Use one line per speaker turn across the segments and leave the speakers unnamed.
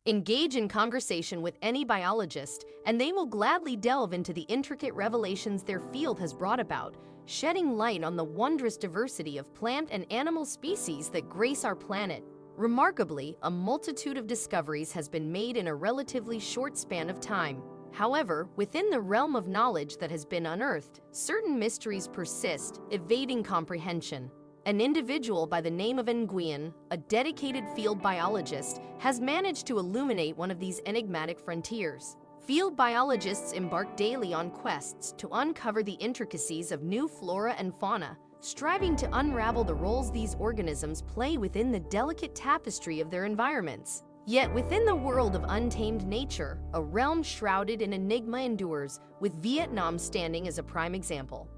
Engage in conversation with any biologist, and they will gladly delve into the intricate revelations their field has brought about, shedding light on the wondrous diversity of plant and animal species that grace our planet. Remarkably, a multitude of discoveries has been made in a relatively short span of time. However, within the realm of knowledge that has been unearthed, certain mysteries persist, evading comprehension. An individual by the name of Nguyen, a dedicated field biologist, has managed to illuminate one of these enigmatic frontiers. Field biologists embark daily on quests to uncover the intricacies of new flora and fauna, striving to unravel the roles these organisms play within the delicate tapestry of their environments. Yet within the world of untamed nature, a realm shrouded in enigma endures, with Vietnam standing as a prime example.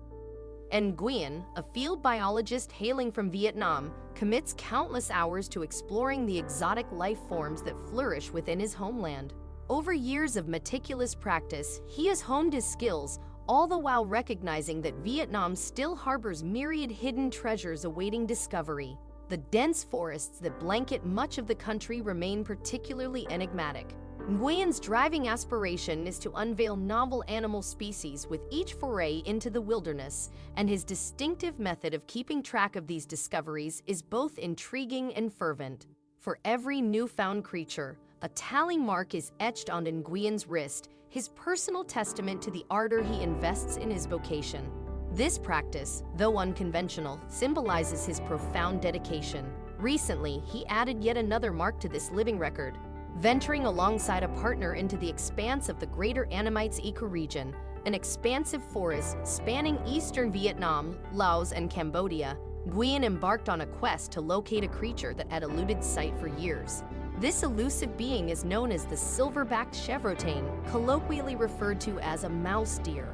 Nguyen, a field biologist hailing from Vietnam, commits countless hours to exploring the exotic life forms that flourish within his homeland. Over years of meticulous practice, he has honed his skills, all the while recognizing that Vietnam still harbors myriad hidden treasures awaiting discovery. The dense forests that blanket much of the country remain particularly enigmatic. Nguyen's driving aspiration is to unveil novel animal species with each foray into the wilderness, and his distinctive method of keeping track of these discoveries is both intriguing and fervent. For every newfound creature, a tally mark is etched on Nguyen's wrist, his personal testament to the ardor he invests in his vocation. This practice, though unconventional, symbolizes his profound dedication. Recently, he added yet another mark to this living record, venturing alongside a partner into the expanse of the Greater Annamites ecoregion, an expansive forest spanning eastern Vietnam, Laos, and Cambodia. Nguyen embarked on a quest to locate a creature that had eluded sight for years. This elusive being is known as the silver-backed chevrotain, colloquially referred to as a mouse deer.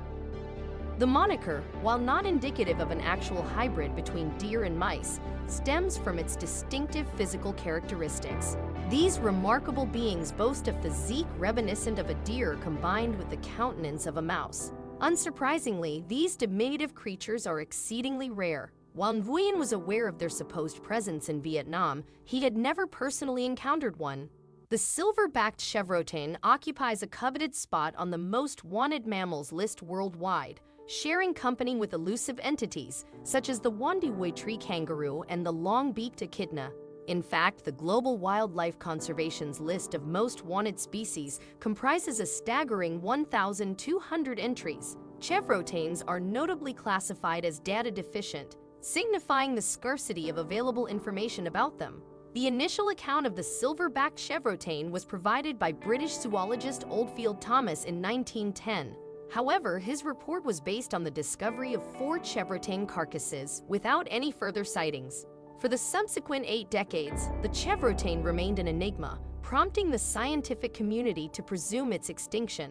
The moniker, while not indicative of an actual hybrid between deer and mice, stems from its distinctive physical characteristics. These remarkable beings boast a physique reminiscent of a deer combined with the countenance of a mouse. Unsurprisingly, these diminutive creatures are exceedingly rare. While Nguyen was aware of their supposed presence in Vietnam, he had never personally encountered one. The silver-backed chevrotain occupies a coveted spot on the most wanted mammals list worldwide, sharing company with elusive entities such as the Wondiwoi tree kangaroo and the long-beaked echidna. In fact, the Global Wildlife Conservation's list of most wanted species comprises a staggering 1,200 entries. Chevrotains are notably classified as data deficient, signifying the scarcity of available information about them. The initial account of the silver-backed chevrotain was provided by British zoologist Oldfield Thomas in 1910. However, his report was based on the discovery of 4 chevrotain carcasses without any further sightings. For the subsequent 8 decades, the chevrotain remained an enigma, prompting the scientific community to presume its extinction.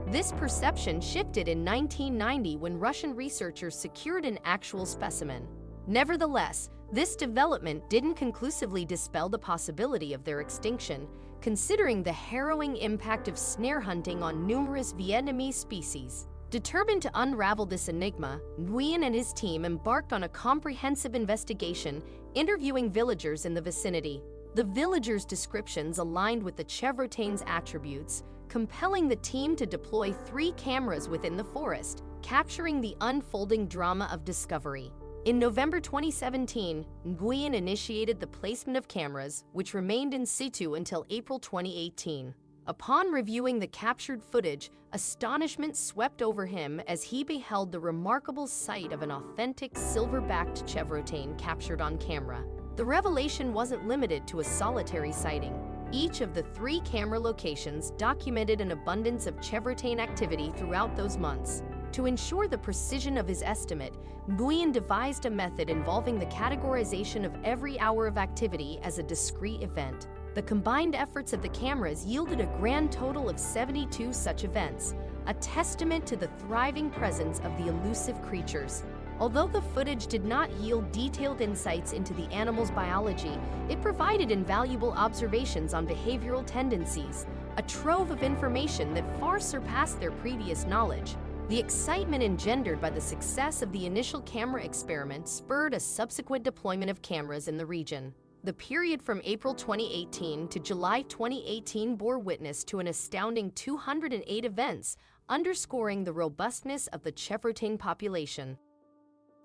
This perception shifted in 1990 when Russian researchers secured an actual specimen. Nevertheless, this development didn't conclusively dispel the possibility of their extinction, considering the harrowing impact of snare hunting on numerous Vietnamese species. Determined to unravel this enigma, Nguyen and his team embarked on a comprehensive investigation, interviewing villagers in the vicinity. The villagers' descriptions aligned with the chevrotain's attributes, compelling the team to deploy 3 cameras within the forest, capturing the unfolding drama of discovery. In November 2017, Nguyen initiated the placement of cameras, which remained in situ until April 2018. Upon reviewing the captured footage, astonishment swept over him as he beheld the remarkable sight of an authentic silver-backed chevrotain captured on camera. The revelation wasn't limited to a solitary sighting. Each of the 3 camera locations documented an abundance of chevrotain activity throughout those months. To ensure the precision of his estimate, Nguyen devised a method involving the categorization of every hour of activity as a discrete event. The combined efforts of the cameras yielded a grand total of 72 such events, a testament to the thriving presence of the elusive creatures. Although the footage did not yield detailed insights into the animal's biology, it provided invaluable observations on behavioral tendencies, a trove of information that far surpassed their previous knowledge. The excitement engendered by the success of the initial camera experiment spurred a subsequent deployment of cameras in the region. The period from April 2018 to July 2018 bore witness to an astounding 208 events, underscoring the robustness of the chevrotain population.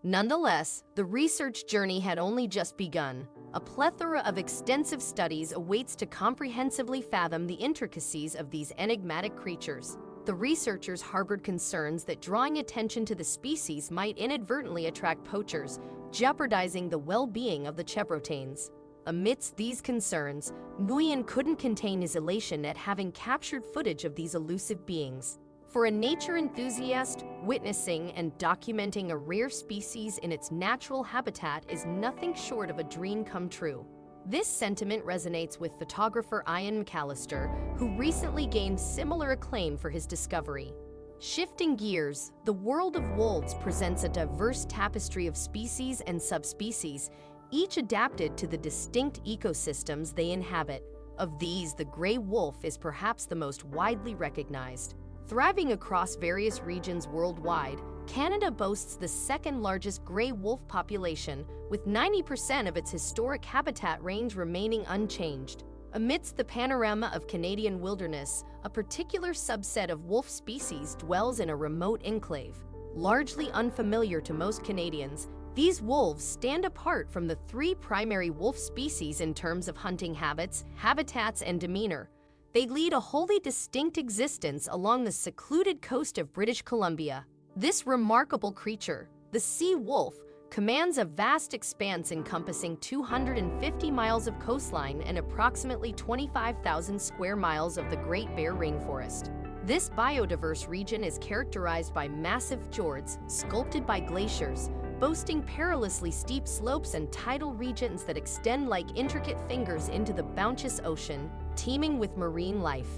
Nonetheless, the research journey had only just begun. A plethora of extensive studies awaits to comprehensively fathom the intricacies of these enigmatic creatures. The researchers harbored concerns that drawing attention to the species might inadvertently attract poachers, jeopardizing the well-being of the chevrotains. Amidst these concerns, Nguyen couldn't contain his elation at having captured footage of these elusive beings. For a nature enthusiast, witnessing and documenting a rare species in its natural habitat is nothing short of a dream come true. This sentiment resonates with photographer Ian McAllister, who recently gained similar acclaim for his discovery. Shifting gears, the world of wolves presents a diverse tapestry of species and subspecies, each adapted to the distinct ecosystems they inhabit. Of these, the gray wolf is perhaps the most widely recognized. Thriving across various regions worldwide, Canada boasts the second-largest gray wolf population, with 90% of its historic habitat range remaining unchanged. Amidst the panorama of Canadian wilderness, a particular subset of wolf species dwells in a remote enclave. Largely unfamiliar to most Canadians, these wolves stand apart from the three primary wolf species in terms of hunting habits, habitats, and demeanor. They lead a wholly distinct existence along the secluded coast of British Columbia. This remarkable creature, the sea wolf, commands a vast expanse encompassing 250 miles of coastline and approximately 25,000 square miles of the Great Bear Rainforest. This biodiverse region is characterized by massive fjords sculpted by glaciers, boasting perilously steep slopes and tidal regions that extend like intricate fingers into the boundless ocean, teeming with marine life.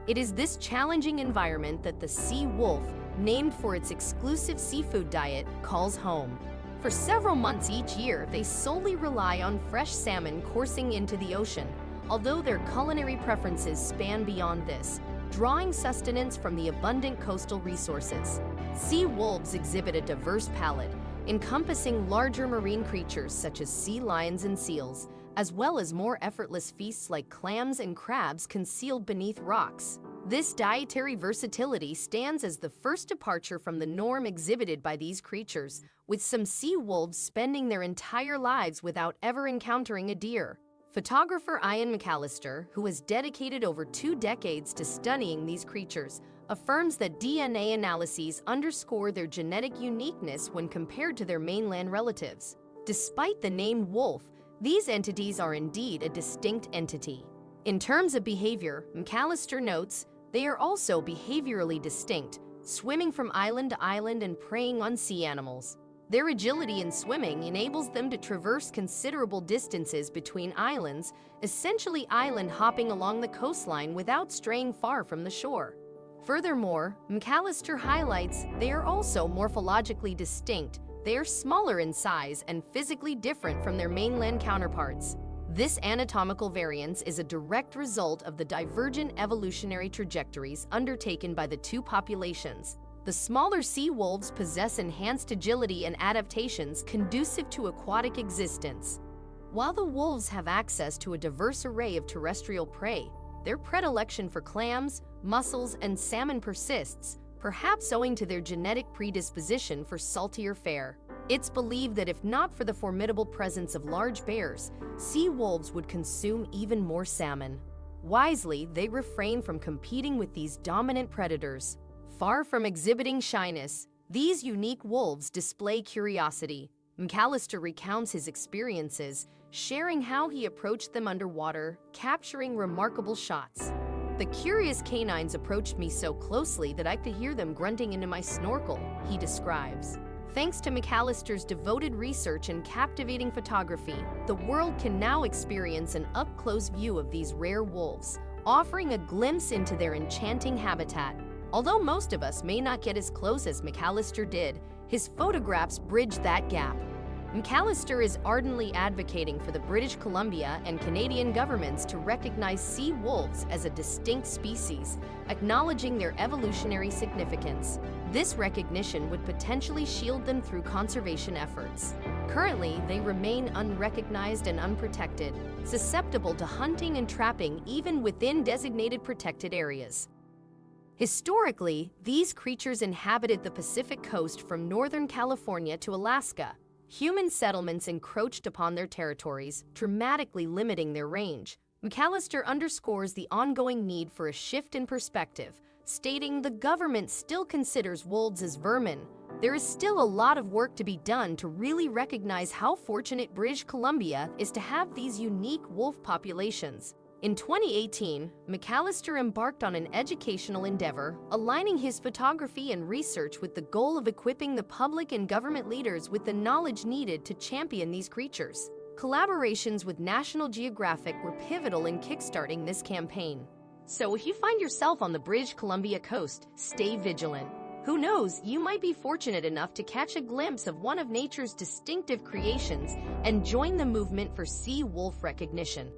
It is this challenging environment that the sea wolf, named for its exclusive seafood diet, calls home. For several months each year, they solely rely on fresh salmon coursing into the ocean, although their culinary preferences span beyond this, drawing sustenance from the abundant coastal resources. Sea wolves exhibit a diverse palate, encompassing larger marine creatures such as sea lions and seals, as well as more effortless feasts like clams and crabs concealed beneath rocks. This dietary versatility stands as the first departure from the norm exhibited by these creatures, with some sea wolves spending their entire lives without ever encountering a deer. Photographer Ian McAllister, who has dedicated over 2 decades to studying these creatures, affirms that DNA analyses underscore their genetic uniqueness when compared to their mainland relatives. Despite the name wolf, these entities are indeed a distinct entity. In terms of behavior, McAllister notes, they are also behaviorally distinct, swimming from island to island and preying on sea animals. Their agility in swimming enables them to traverse considerable distances between islands, essentially island hopping along the coastline without straying far from the shore. Furthermore, McAllister highlights they are also morphologically distinct. They are smaller in size and physically different from their mainland counterparts. This anatomical variance is a direct result of the divergent evolutionary trajectories undertaken by the two populations. The smaller sea wolves possess enhanced agility and adaptations conducive to aquatic existence. While the wolves have access to a diverse array of terrestrial prey, their predilection for clams, mussels, and salmon persists, perhaps owing to their genetic predisposition for saltier fare. It's believed that if not for the formidable presence of large bears, sea wolves would consume even more salmon. Wisely, they refrain from competing with these dominant predators. Far from exhibiting shyness, these unique wolves display curiosity. McAllister recounts his experiences, sharing how he approached them underwater, capturing remarkable shots. The curious canines approached me so closely that I could hear them grunting into my snorkel, he describes. Thanks to McAllister's devoted research and captivating photography, the world can now experience an up-close view of these rare wolves, offering a glimpse into their enchanting habitat. Although most of us may not get as close as McAllister did, his photographs bridge that gap. McAllister is ardently advocating for the British Columbia and Canadian governments to recognize sea wolves as a distinct species, acknowledging their evolutionary significance. This recognition would potentially shield them through conservation efforts. Currently, they remain unrecognized and unprotected, susceptible to hunting and trapping even within designated protected areas. Historically, these creatures inhabited the Pacific coast from northern California to Alaska. Human settlements encroached upon their territories, dramatically limiting their range. McAllister underscores the ongoing need for a shift in perspective, stating the government still considers wolves as vermin. There is still a lot of work to be done to really recognize how fortunate British Columbia is to have these unique wolf populations. In 2018, McAllister embarked on an educational endeavor, aligning his photography and research with the goal of equipping the public and government leaders with the knowledge needed to champion these creatures. Collaborations with National Geographic were pivotal in kickstarting this campaign. So if you find yourself on the British Columbia coast, stay vigilant. Who knows, you might be fortunate enough to catch a glimpse of one of nature's distinctive creations and join the movement for sea wolf recognition.